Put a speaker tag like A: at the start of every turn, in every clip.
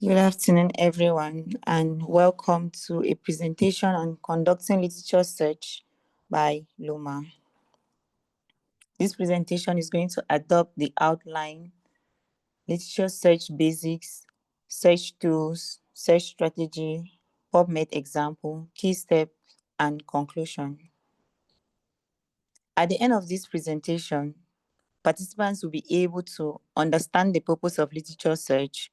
A: Good afternoon, everyone, and welcome to a presentation on conducting literature search by Luma. This presentation is going to adopt the outline, literature search basics, search tools, search strategy, PubMed example, key step, and conclusion. At the end of this presentation, participants will be able to understand the purpose of literature search,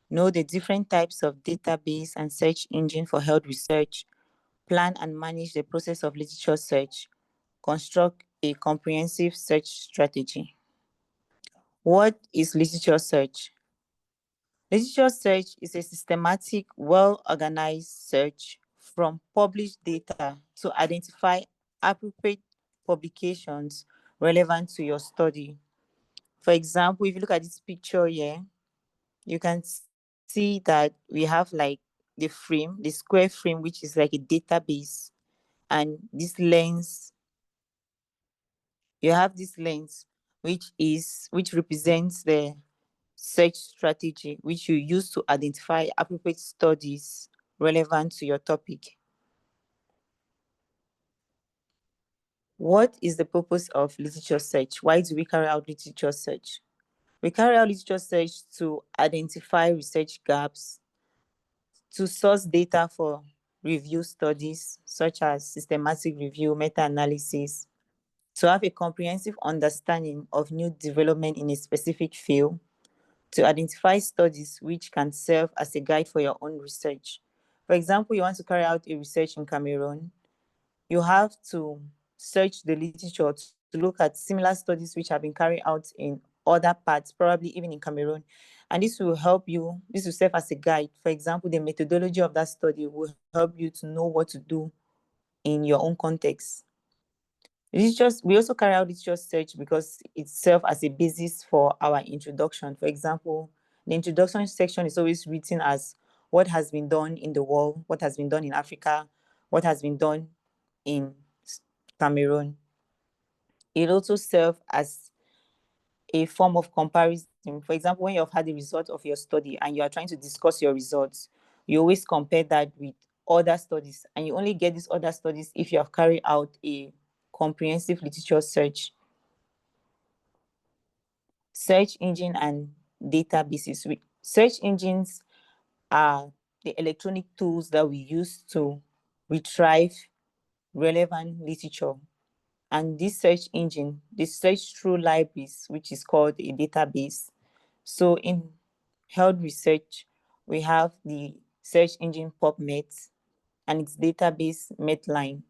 A: know the different types of database and search engine for health research, plan and manage the process of literature search, construct a comprehensive search strategy. What is literature search? Literature search is a systematic, well-organized search from published data to identify appropriate publications relevant to your study. For example, if you look at this picture here, you can see that we have like the frame, the square frame, which is like a database. And this lens, you have this lens, which represents the search strategy, which you use to identify appropriate studies relevant to your topic. What is the purpose of literature search? Why do we carry out literature search? We carry out literature search to identify research gaps, to source data for review studies, such as systematic review, meta-analysis, to have a comprehensive understanding of new development in a specific field, to identify studies which can serve as a guide for your own research. For example, you want to carry out a research in Cameroon, you have to search the literature to look at similar studies which have been carried out in other parts, probably even in Cameroon. And this will help you, this will serve as a guide. For example, the methodology of that study will help you to know what to do in your own context. We also carry out literature search because it serves as a basis for our introduction. For example, the introduction section is always written as what has been done in the world, what has been done in Africa, what has been done in Cameroon. It also serves as a form of comparison. For example, when you've had the result of your study and you are trying to discuss your results, you always compare that with other studies, and you only get these other studies if you have carried out a comprehensive literature search. Search engine and databases. Search engines are the electronic tools that we use to retrieve relevant literature. And this search engine, they search through libraries, which is called a database. So in health research, we have the search engine PubMed and its database Medline.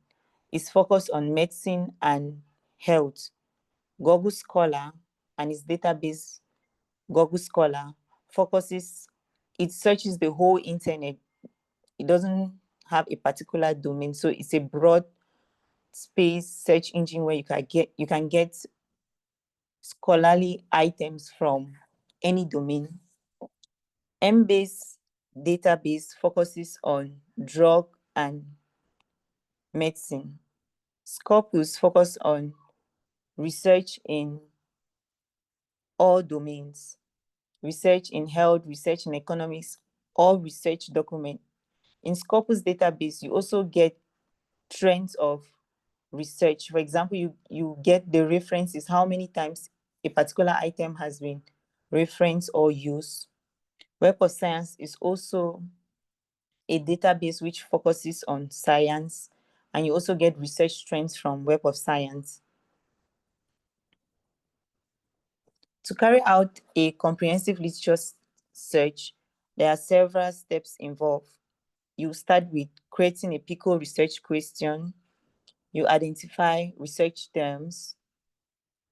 A: It's focused on medicine and health. Google Scholar and its database Google Scholar it searches the whole internet. It doesn't have a particular domain, so it's a broad space search engine where you can get scholarly items from any domain. Embase database focuses on drug and medicine. Scopus focus on research in all domains, research in health, research in economics, all research document. In Scopus database, you also get trends of research. For example, you get the references, how many times a particular item has been referenced or used. Web of Science is also a database which focuses on science, and you also get research trends from Web of Science. To carry out a comprehensive literature search, there are several steps involved. You start with creating a PICO research question. You identify research terms.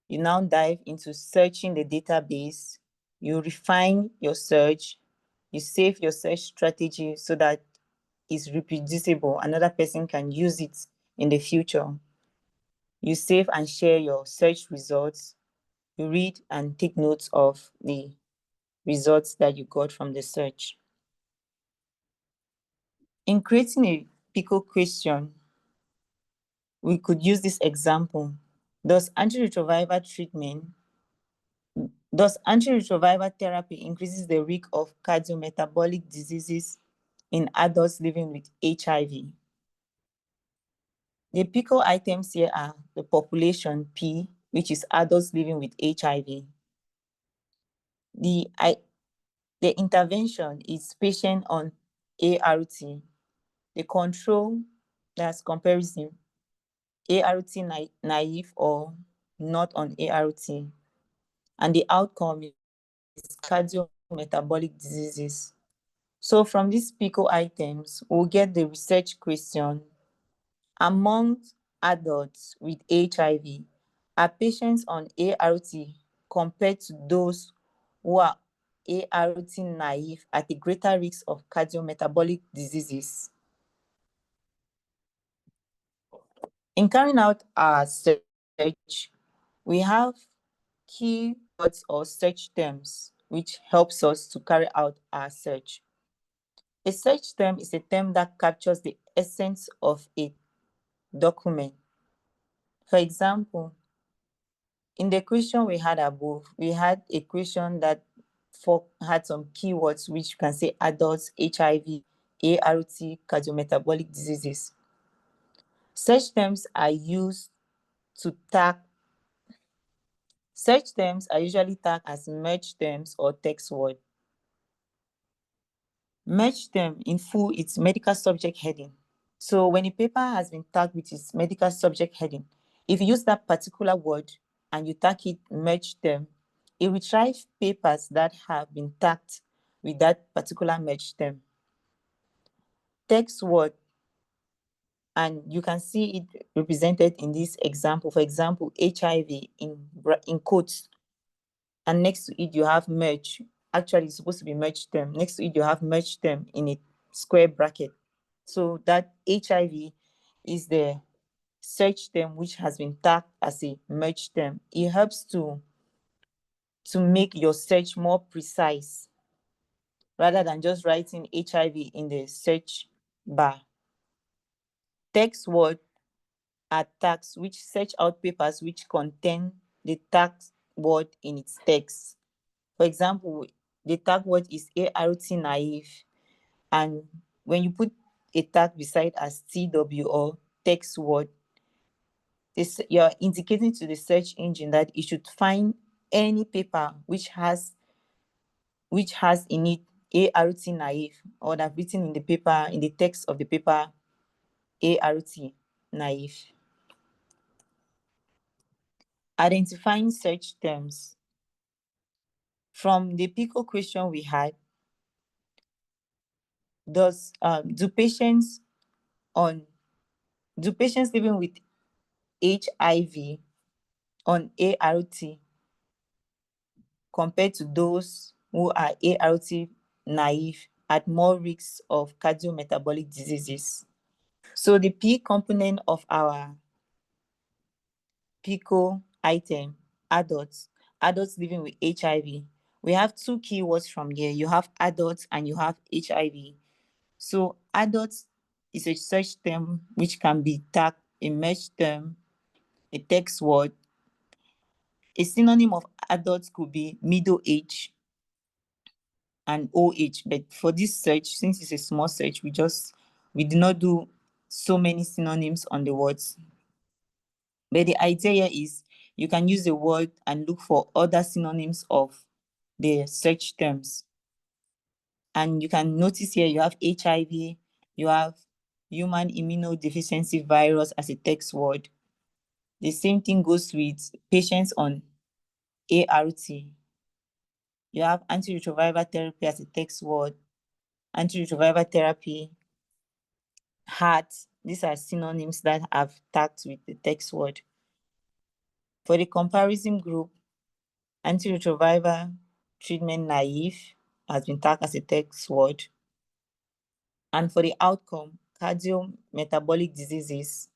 A: You now dive into searching the database. You refine your search. You save your search strategy so that it's reproducible. Another person can use it in the future. You save and share your search results. You read and take notes of the results that you got from the search. In creating a PICO question, we could use this example. Does antiretroviral treatment Thus, antiretroviral therapy increases the risk of cardiometabolic diseases in adults living with HIV. The PICO items here are the population P, which is adults living with HIV. The intervention is patient on ART. The control, that's comparison, ART naive or not on ART. And the outcome is cardiometabolic diseases. So from these PICO items, we'll get the research question. Among adults with HIV, are patients on ART compared to those who are ART naive at a greater risk of cardiometabolic diseases? In carrying out our search, we have keywords or search terms which helps us to carry out our search. A search term is a term that captures the essence of a document. For example, in the question we had above, we had a question that had some keywords which you can say adults, HIV, ART, cardiometabolic diseases. Search terms are used to tag. Search terms are usually tagged as merge terms or text word. Merge term in full, it's medical subject heading. So when a paper has been tagged with its medical subject heading, if you use that particular word and you tag it merge term, it will retrieve papers that have been tagged with that particular merge term. Text word, and you can see it represented in this example. For example, HIV in quotes, and next to it you have merge. Actually, it's supposed to be merge term. Next to it you have merge term in a square bracket. So that HIV is the search term which has been tagged as a merge term. It helps to make your search more precise rather than just writing HIV in the search bar. Text word are tags which search out papers which contain the tag word in its text. For example, the tag word is ART naive, and when you put a tag beside as TW or text word, you're indicating to the search engine that it should find any paper which has in it ART naive, or that written in the paper, in the text of the paper, ART naive. Identifying search terms. From the PICO question we had, do patients living with HIV on ART compared to those who are ART naive at more risks of cardiometabolic diseases? So the P component of our PICO item, adults living with HIV, we have two keywords from here. You have adults and you have HIV. So adults is a search term which can be tagged a merge term, a text word. A synonym of adults could be middle age and old age. But for this search, since it's a small search, we did not do so many synonyms on the words. But the idea here is you can use the word and look for other synonyms of the search terms. And you can notice here you have HIV, you have human immunodeficiency virus as a text word. The same thing goes with patients on ART. You have antiretroviral therapy as a text word, antiretroviral therapy, heart. These are synonyms that I've tagged with the text word. For the comparison group, antiretroviral treatment naive has been tagged as a text word. And for the outcome, cardiometabolic diseases,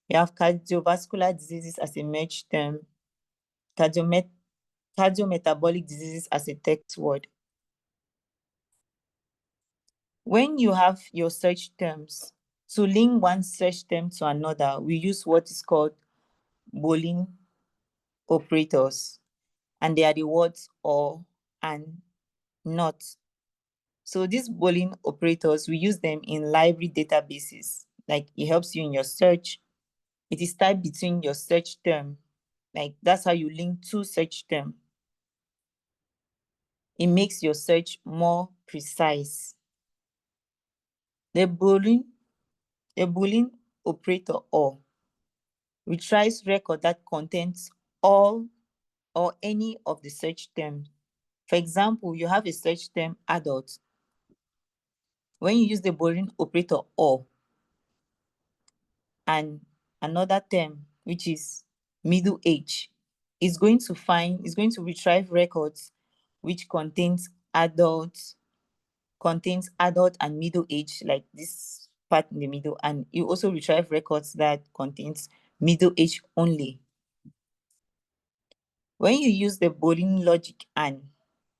A: we have cardiovascular diseases as a merged term, cardiometabolic diseases as a text word. When you have your search terms, to link one search term to another, we use what is called Boolean operators. and they are the words or, and, not. So these Boolean operators, we use them in library databases. Like it helps you in your search. It is typed between your search term. Like that's how you link two search term. It makes your search more precise. The Boolean operator or retrieves record that contains all or any of the search terms. For example, you have a search term adult. When you use the Boolean operator or and another term, which is middle age, it's going to retrieve records which contains adults, and middle age, like this part in the middle, and you also retrieve records that contains middle age only. When you use the Boolean logic and,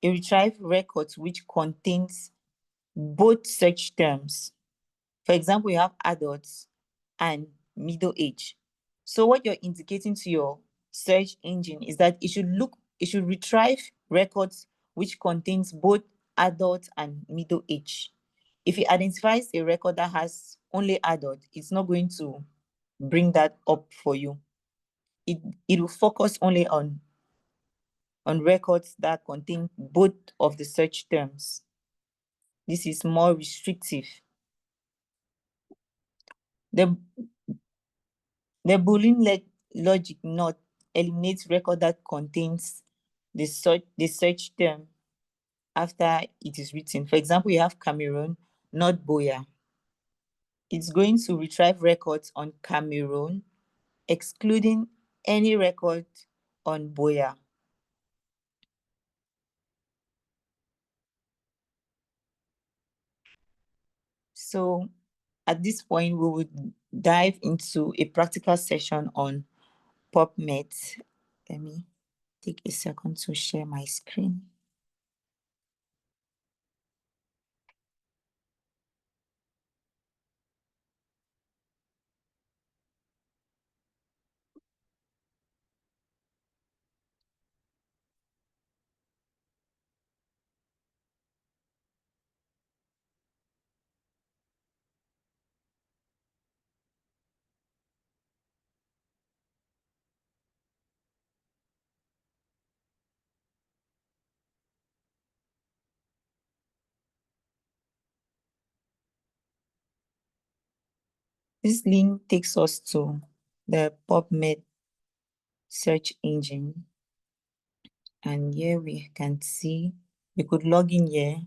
A: it retrieve records which contains both search terms. For example, you have adults and middle age. So what you're indicating to your search engine is that it should retrieve records which contains both adult and middle age. If it identifies a record that has only adult, it's not going to bring that up for you. It will focus only on records that contain both of the search terms. This is more restrictive. The Boolean logic not eliminates record that contains the search term after it is written. For example, you have Cameroon, not Boya. It's going to retrieve records on Cameroon, excluding any record on Boya. So at this point, we would dive into a practical session on PubMed. Let me take a second to share my screen. This link takes us to the PubMed search engine. And here we can see, we could log in here.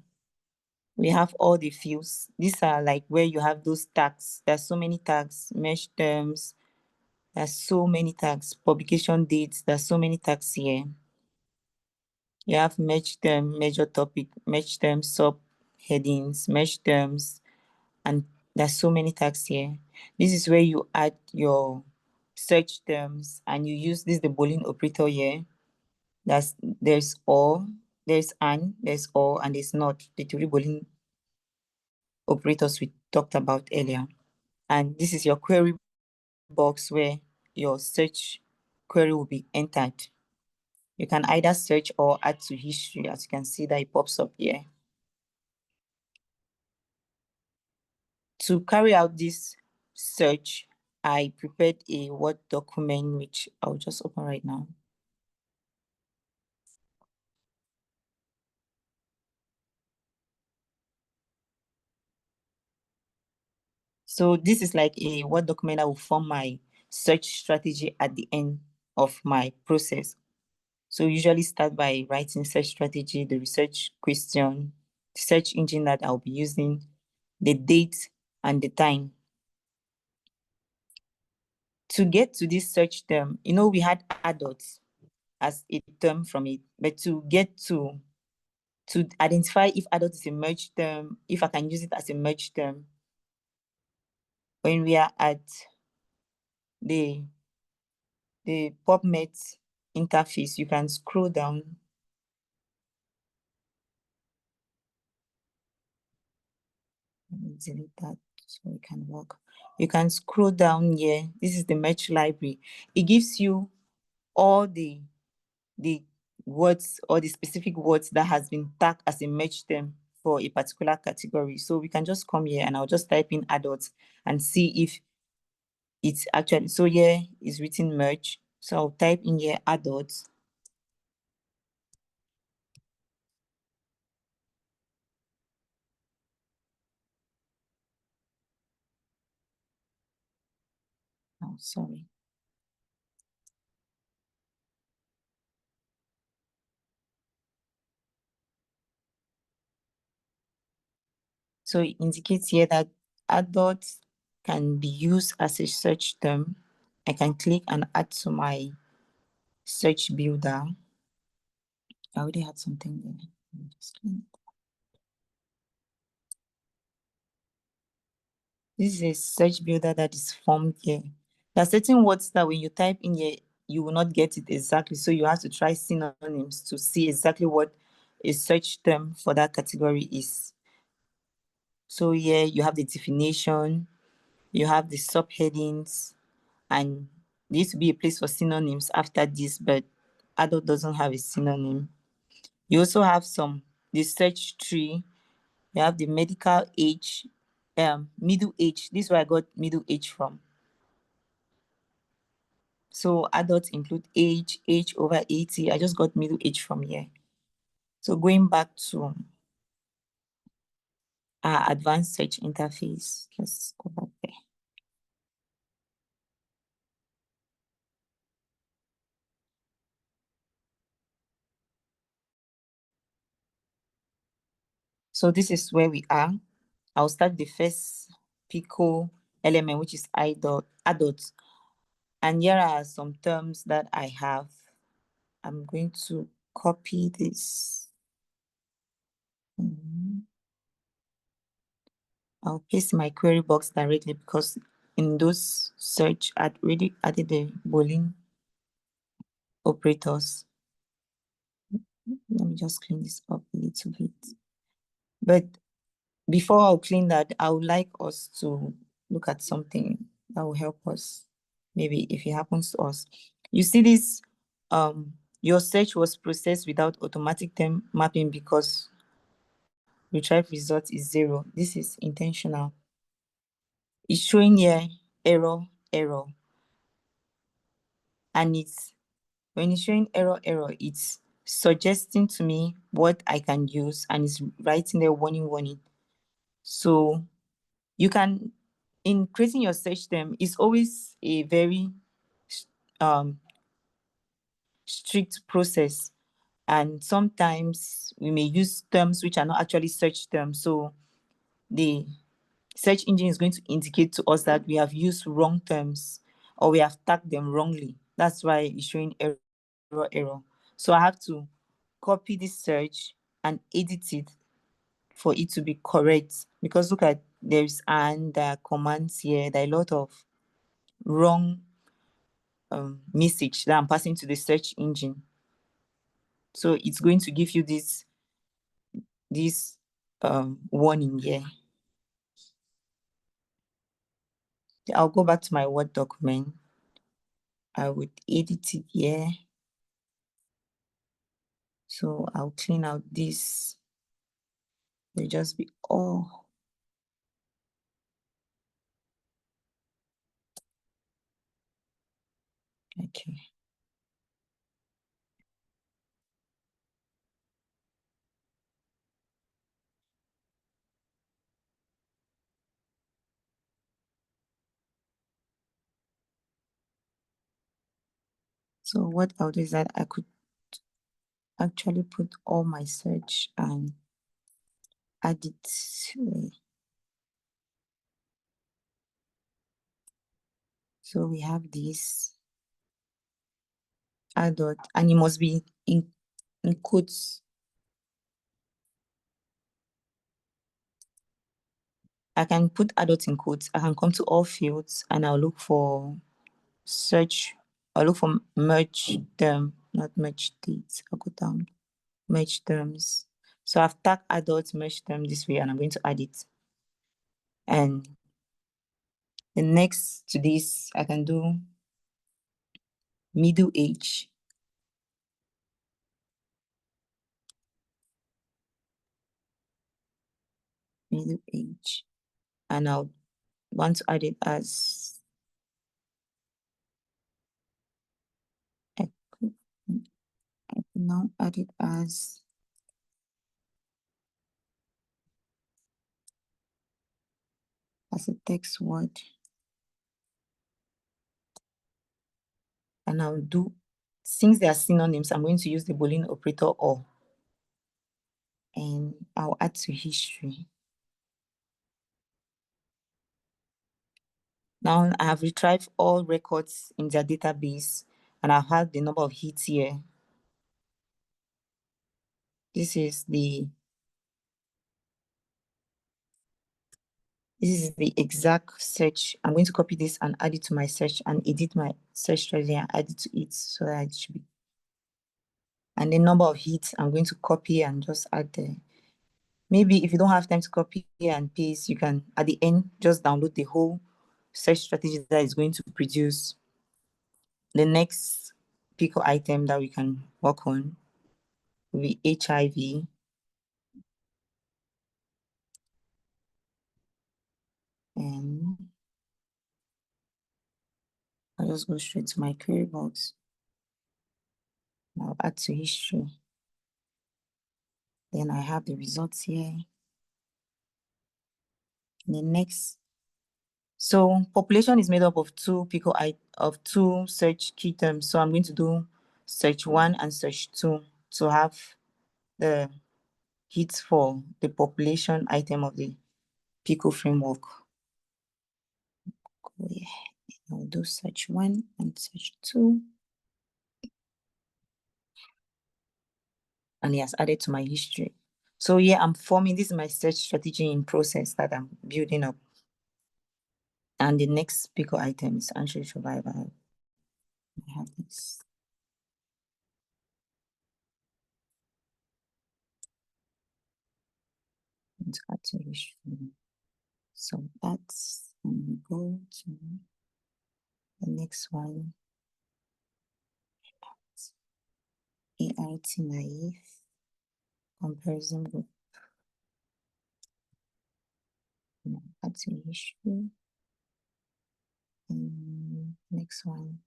A: We have all the fields. These are like where you have those tags. There's so many tags, mesh terms. There's so many tags, publication dates. There's so many tags here. You have mesh term, major topic, mesh term, subheadings, mesh terms, and there's so many tags here. This is where you add your search terms and you use this, the Boolean operator here. There's or, there's and, there's or, and there's not, the three Boolean operators we talked about earlier. And this is your query box where your search query will be entered. You can either search or add to history, as you can see that it pops up here. To carry out this search, I prepared a Word document, which I'll just open right now. So this is like a Word document that will form my search strategy at the end of my process. So usually start by writing search strategy, the research question, the search engine that I'll be using, the date and the time. To get to this search term, we had adults as a term from it, but to get to identify if adult is a merged term, if I can use it as a merged term, when we are at the PubMed interface, you can scroll down. Let me delete that so it can work. You can scroll down here. This is the merge library. It gives you all the words or the specific words that has been tagged as a merge term for a particular category. So we can just come here and I'll just type in adults and see if it's actually, so here is written merge. So I'll type in here adults. Oh, sorry. So it indicates here that adults can be used as a search term. I can click and add to my search builder. I already had something there. Let me just clean it. This is a search builder that is formed here. There are certain words that when you type in here, you will not get it exactly. So you have to try synonyms to see exactly what a search term for that category is. So here you have the definition, you have the subheadings, and there used to be a place for synonyms after this, but adult doesn't have a synonym. You also have the search tree. You have the medical age, middle age. This is where I got middle age from. So adults include age over 80. I just got middle age from here. So going back to our advanced search interface, let's go back there. So this is where we are. I'll start the first PICO element, which is adults. And here are some terms that I have. I'm going to copy this. I'll paste my query box directly because in those search, I'd already added the Boolean operators. Let me just clean this up a little bit. But before I'll clean that, I would like us to look at something that will help us, maybe if it happens to us. You see this, your search was processed without automatic term mapping because retrieve result is 0. This is intentional. It's showing here error. And when it's showing error, it's suggesting to me what I can use and it's writing there warning. So you can, in creating your search term, it's always a very strict process. And sometimes we may use terms which are not actually search terms. So the search engine is going to indicate to us that we have used wrong terms or we have tagged them wrongly. That's why it's showing error. So I have to copy this search and edit it for it to be correct. Because look at, there's commands here. There are a lot of wrong message that I'm passing to the search engine. So it's going to give you this warning here. I'll go back to my Word document. I would edit it here. So I'll clean out this. It'll just be all. Okay. So what I'll do is that I could actually put all my search and add it. So we have this adult, and it must be in quotes. I can put adult in quotes. I can come to all fields and I'll look for search. I'll look for merge term, not merge dates. I'll go down, merge terms. So I've tagged adult merge term this way and I'm going to add it. And the next to this, I can do middle age. middle age, and I'll want to add it as I could now add it as a text word, and I'll do, since they are synonyms, I'm going to use the Boolean operator or, and I'll add to history. Now I have retrieved all records in their database, and I've had the number of hits here. This is the exact search. I'm going to copy this and add it to my search and edit my search strategy and add it to it so that it should be. And the number of hits, I'm going to copy and just add there. Maybe if you don't have time to copy and paste, you can, at the end, just download the whole search strategy that is going to produce the next pickle item that we can work on will be HIV. And I'll just go straight to my query box. I'll add to history. Then I have the results here. The next, so population is made up of two search key terms. So I'm going to do search 1 and search 2 to have the hits for the population item of the Pico framework. I'll do search 1 and search 2. And it has added to my history. So yeah, I'm forming, this is my search strategy in process that I'm building up. And the next Pico item is ancient survival. I have this. Let's add to history. So that's, and we go to the next one. ART naive comparison group. Add to history. And next one.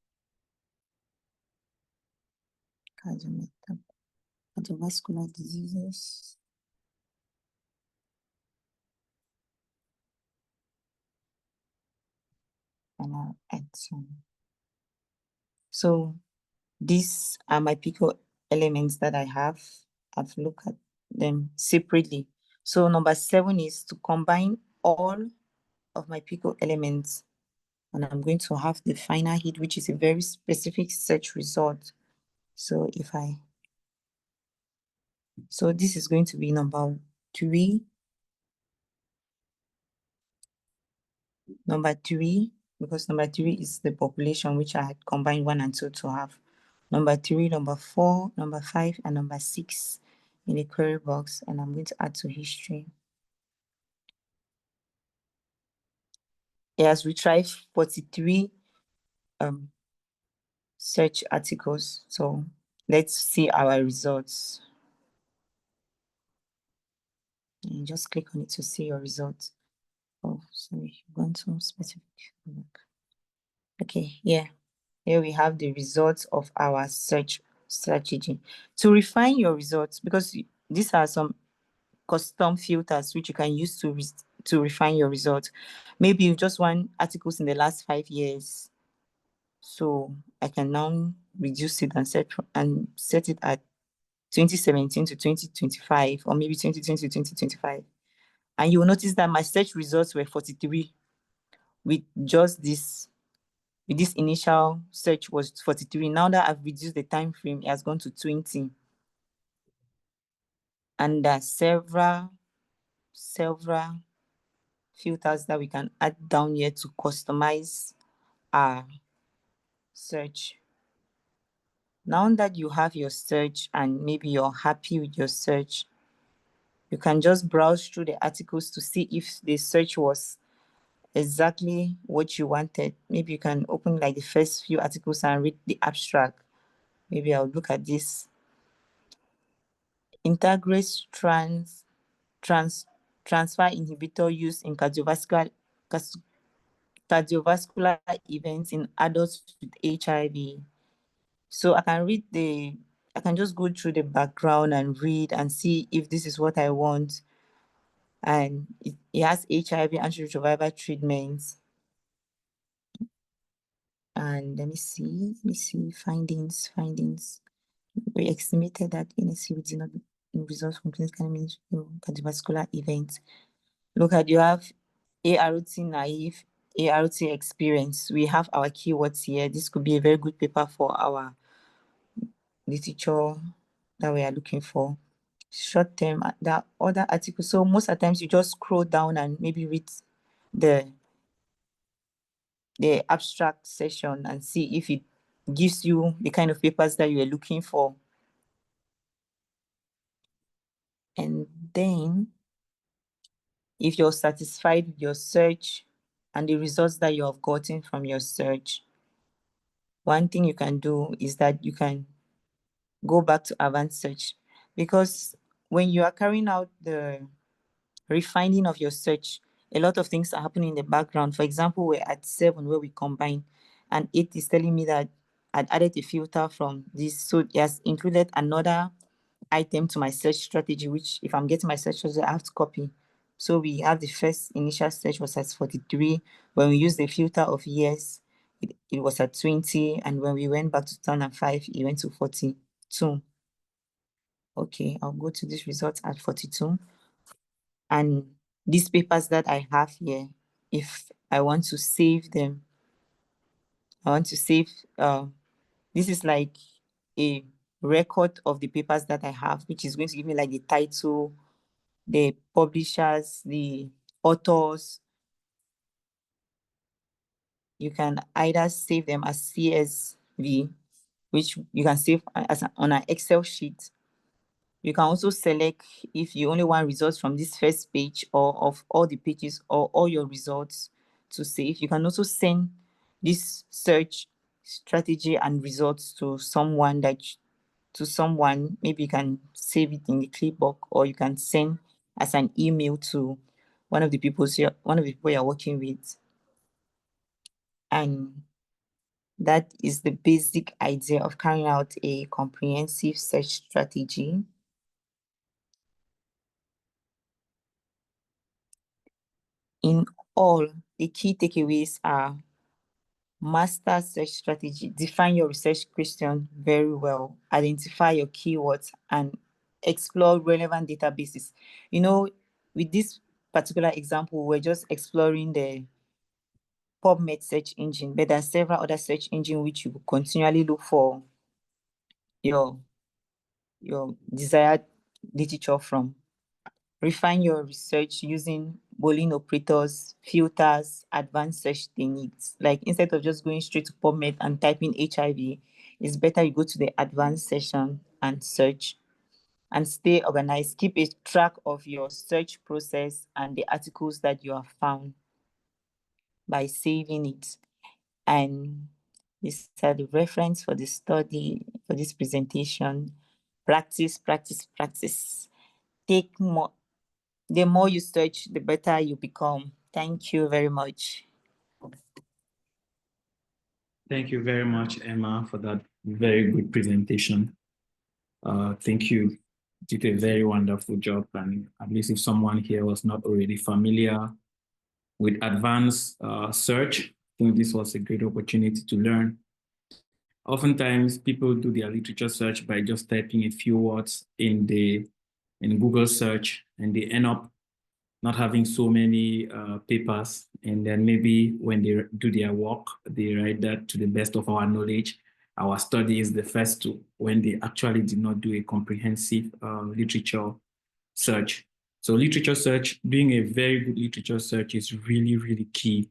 A: Cardiovascular diseases. And I'll add some. So these are my Pico elements that I have. I've looked at them separately. So number 7 is to combine all of my Pico elements, and I'm going to have the final hit, which is a very specific search result. So so this is going to be number 3. Number 3, because number 3 is the population, which I had combined 1 and 2 to have. Number 3, number 4, number 5, and number 6 in the query box, and I'm going to add to history. It has retrieved 43 search articles. So let's see our results. And just click on it to see your results. Oh, sorry, you've gone to specific. Okay, yeah. Here we have the results of our search strategy. To refine your results, because these are some custom filters which you can use to refine your results. Maybe you just want articles in the last 5 years. So I can now reduce it and set it at 2017 to 2025, or maybe 2020 to 2025. And you will notice that my search results were 43 with just this. With this initial search was 43. Now that I've reduced the time frame, it has gone to 20. And there are several filters that we can add down here to customize our search. Now that you have your search and maybe you're happy with your search, you can just browse through the articles to see if the search was exactly what you wanted. Maybe you can open like the first few articles and read the abstract. Maybe I'll look at this. Integrate transfer inhibitor used in cardiovascular events in adults with HIV. So I can just go through the background and read and see if this is what I want. And it has HIV antiretroviral treatments. And let me see findings. We estimated that NSC did not results from clinical cardiovascular events. Look at, you have ART naive, ART experience. We have our keywords here. This could be a very good paper for our literature that we are looking for. Short term, the other articles. So most of the times you just scroll down and maybe read the abstract session and see if it gives you the kind of papers that you are looking for. And then if you're satisfied with your search and the results that you have gotten from your search, one thing you can do is that you can go back to advanced search, because when you are carrying out the refining of your search, a lot of things are happening in the background. For example, we're at 7 where we combine, and 8 is telling me that I'd added a filter from this. So it has included another item to my search strategy, which if I'm getting my search strategy, I have to copy. So we have the first initial search was at 43. When we used the filter of years, it was at 20. And when we went back to 2005, it went to 42. Okay, I'll go to this result at 42. And these papers that I have here, if I want to save them, I want to save, this is like a record of the papers that I have, which is going to give me like the title, the publishers, the authors. You can either save them as CSV, which you can save on an Excel sheet. You can also select if you only want results from this first page or of all the pages or all your results to save. You can also send this search strategy and results to someone maybe you can save it in the clipboard, or you can send as an email to one of the people you're working with. And that is the basic idea of carrying out a comprehensive search strategy. In all, the key takeaways are: master search strategy, define your research question very well, identify your keywords, and explore relevant databases. With this particular example, we're just exploring the PubMed search engine, but there are several other search engines which you continually look for your desired literature from. Refine your research using Boolean operators, filters, advanced search techniques. Like, instead of just going straight to PubMed and typing HIV, it's better you go to the advanced section and search. And stay organized. Keep a track of your search process and the articles that you have found by saving it. And these are the reference for the study, for this presentation. Practice, practice, practice. Take more. The more you search, the better you become. Thank you very much.
B: Thank you very much, Emma, for that very good presentation. Thank you. You did a very wonderful job. And at least if someone here was not already familiar with advanced search, I think this was a great opportunity to learn. Oftentimes, people do their literature search by just typing a few words in Google search, and they end up not having so many papers. And then maybe when they do their work, they write that to the best of our knowledge, our study is the first to, when they actually did not do a comprehensive literature search. So literature search, doing a very good literature search is really, really key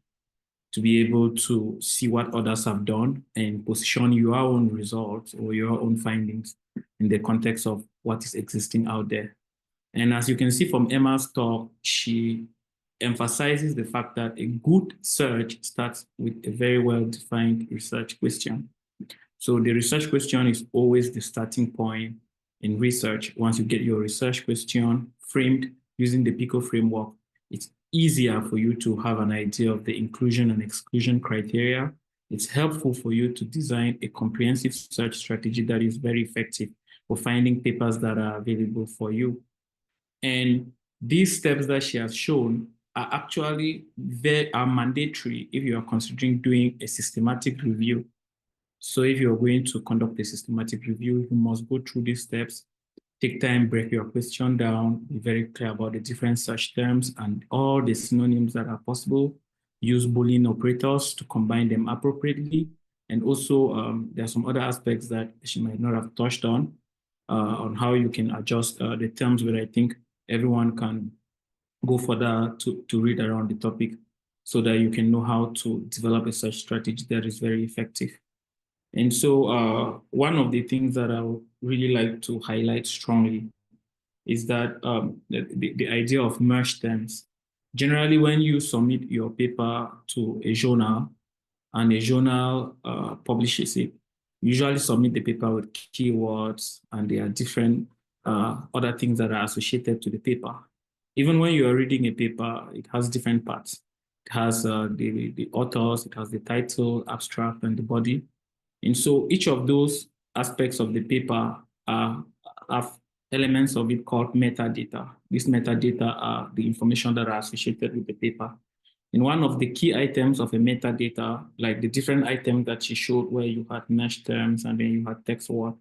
B: to be able to see what others have done and position your own results or your own findings in the context of what is existing out there. And as you can see from Emma's talk, she emphasizes the fact that a good search starts with a very well-defined research question. So the research question is always the starting point in research. Once you get your research question framed, using the PICO framework, it's easier for you to have an idea of the inclusion and exclusion criteria. It's helpful for you to design a comprehensive search strategy that is very effective for finding papers that are available for you. And these steps that she has shown are actually are mandatory if you are considering doing a systematic review. So if you're going to conduct a systematic review, you must go through these steps. Take time, break your question down, be very clear about the different search terms and all the synonyms that are possible. Use Boolean operators to combine them appropriately. And also, there are some other aspects that she might not have touched on how you can adjust the terms, but I think everyone can go further to read around the topic so that you can know how to develop a search strategy that is very effective. And so one of the things that I would really like to highlight strongly is that the idea of merge terms. Generally, when you submit your paper to a journal and a journal publishes it, usually submit the paper with keywords and there are different other things that are associated to the paper. Even when you are reading a paper, it has different parts. It has the authors, it has the title, abstract, and the body. And so each of those aspects of the paper have elements of it called metadata. These metadata are the information that are associated with the paper. And one of the key items of a metadata, like the different items that she showed where you had mesh terms and then you had text word,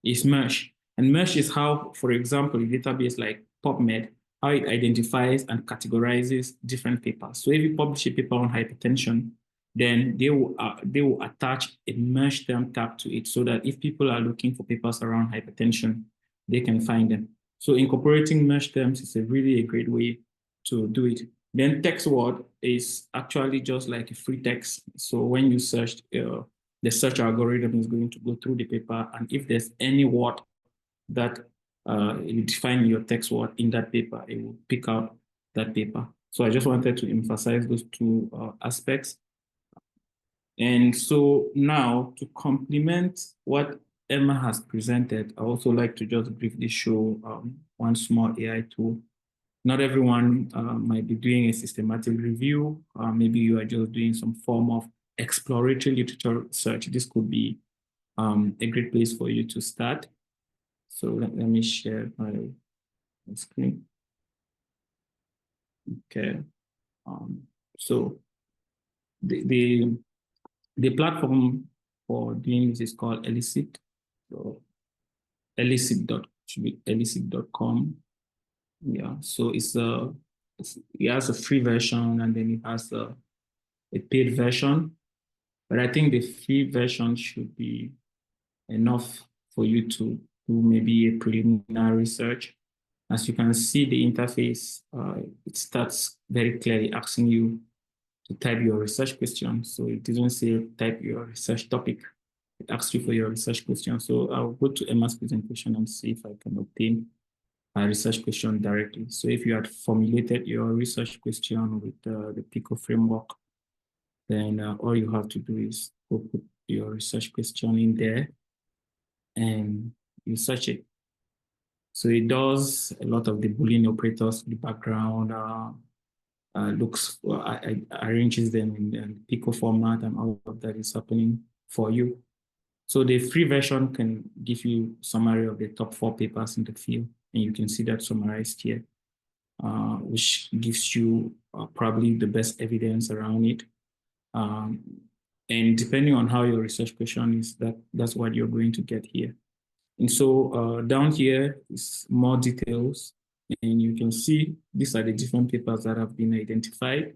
B: is mesh. And mesh is how, for example, a database like PubMed, how it identifies and categorizes different papers. So if you publish a paper on hypertension, then they will attach a mesh term tag to it so that if people are looking for papers around hypertension, they can find them. So incorporating mesh terms is a great way to do it. Then text word is actually just like a free text. So when you search, the search algorithm is going to go through the paper, and if there's any word that you define your text word in that paper, it will pick out that paper. So I just wanted to emphasize those two aspects. And so now, to complement what Emma has presented, I also like to just briefly show one small AI tool. Not everyone might be doing a systematic review. Maybe you are just doing some form of exploratory literature search. This could be a great place for you to start. So let me share my screen. Okay. So the platform for doing this is called Elicit. So should be elicit.com. Yeah, so it has a free version and then it has a paid version. But I think the free version should be enough for you to do maybe a preliminary research. As you can see, the interface, it starts very clearly asking you to type your research question. So it doesn't say type your research topic. It asks you for your research question. So I'll go to Emma's presentation and see if I can obtain a research question directly. So if you had formulated your research question with the PICO framework, then all you have to do is go put your research question in there and you search it. So it does a lot of the Boolean operators in the background, arranges them in PICO format, and all of that is happening for you. So the free version can give you summary of the top 4 papers in the field, and you can see that summarized here, which gives you probably the best evidence around it. And depending on how your research question is, that's what you're going to get here. And so down here is more details, and you can see these are the different papers that have been identified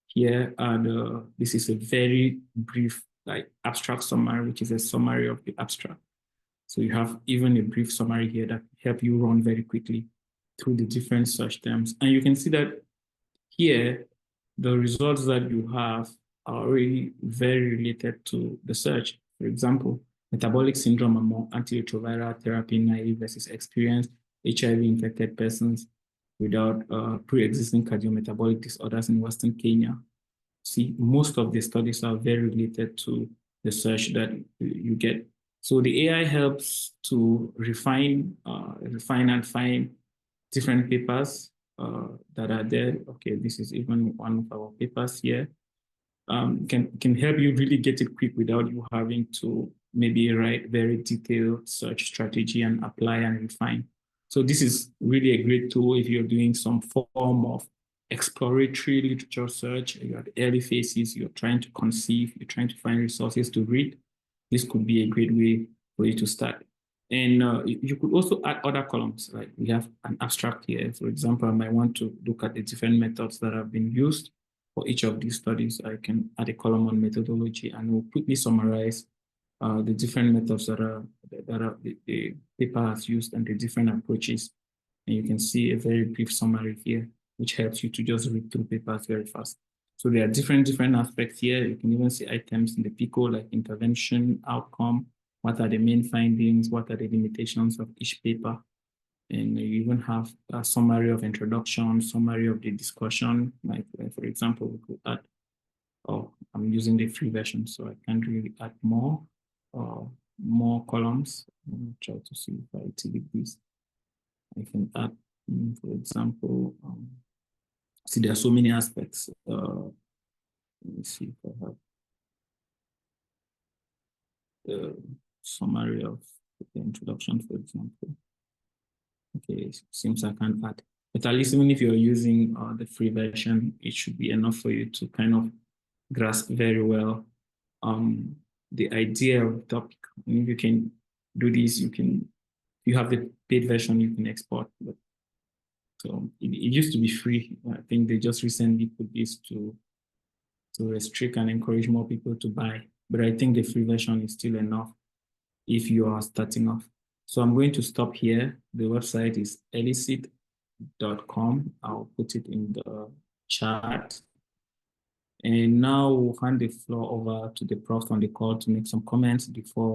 B: here. And this is a very brief, like abstract summary, which is a summary of the abstract. So you have even a brief summary here that help you run very quickly through the different search terms. And you can see that here, the results that you have are already very related to the search. For example, metabolic syndrome among antiretroviral therapy naive versus experienced HIV-infected persons without pre-existing cardiometabolic disorders in Western Kenya. See, most of the studies are very related to the search that you get. So the AI helps to refine and find different papers that are there. Okay, this is even one of our papers here. Can help you really get it quick without you having to maybe write very detailed search strategy and apply and refine. So this is really a great tool if you're doing some form of exploratory literature search. You're at early phases, you're trying to conceive, you're trying to find resources to read. This could be a great way for you to start. And you could also add other columns. Like we have an abstract here. For example, I might want to look at the different methods that have been used for each of these studies. I can add a column on methodology and we'll quickly summarize the different methods that the paper has used and the different approaches. And you can see a very brief summary here, which helps you to just read through papers very fast. So there are different aspects here. You can even see items in the PICO like intervention, outcome, what are the main findings, what are the limitations of each paper. And you even have a summary of introduction, summary of the discussion. Like for example, we could add, I'm using the free version, so I can't really add more columns. Let me try to see if I delete this. I can add, for example, see there are so many aspects. Let me see if I have the summary of the introduction, for example. Okay, it seems I can't add. But at least even if you're using the free version, it should be enough for you to kind of grasp very well the idea of the topic. And if you can do this, you have the paid version you can export. But so it used to be free. I think they just recently put this to restrict and encourage more people to buy. But I think the free version is still enough if you are starting off. So I'm going to stop here. The website is elicit.com. I'll put it in the chat. And now we'll hand the floor over to the prof on the call to make some comments before